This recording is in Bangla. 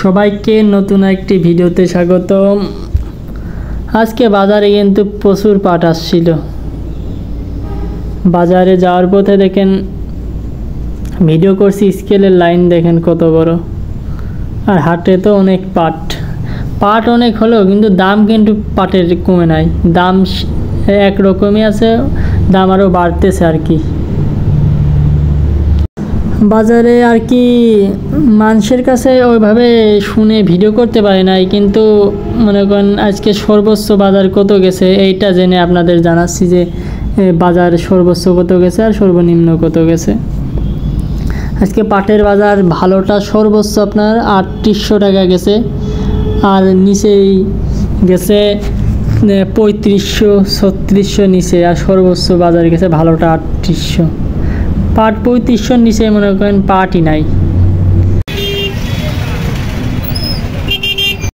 সবাইকে নতুন একটি ভিডিওতে স্বাগতম। আজকে বাজারে কিন্তু প্রচুর পাট আসছিল। বাজারে যাওয়ার পথে দেখেন ভিডিও করছি, স্কেলের লাইন দেখেন কত বড়। আর হাটে তো অনেক পাট অনেক হলেও কিন্তু দাম কিন্তু পাটের কমে নাই, দাম একরকমই আছে, দাম আরও বাড়তেছে আর কি। বাজারে আর কি মানুষের কাছে ওইভাবে শুনে ভিডিও করতে পারি নাই, কিন্তু মনে করেন আজকে সর্বোচ্চ বাজার কত গেছে এইটা জেনে আপনাদের জানাচ্ছি যে বাজার সর্বোচ্চ কত গেছে আর সর্বনিম্ন কত গেছে। আজকে পাটের বাজার ভালোটা সর্বোচ্চ আপনার 3800 টাকা গেছে, আর নিচেই গেছে 3500-3600 নিচে, আর সর্বোচ্চ বাজার গেছে ভালোটা 3800। পাট 3500 নিচে মনে করেন পাটই নাই।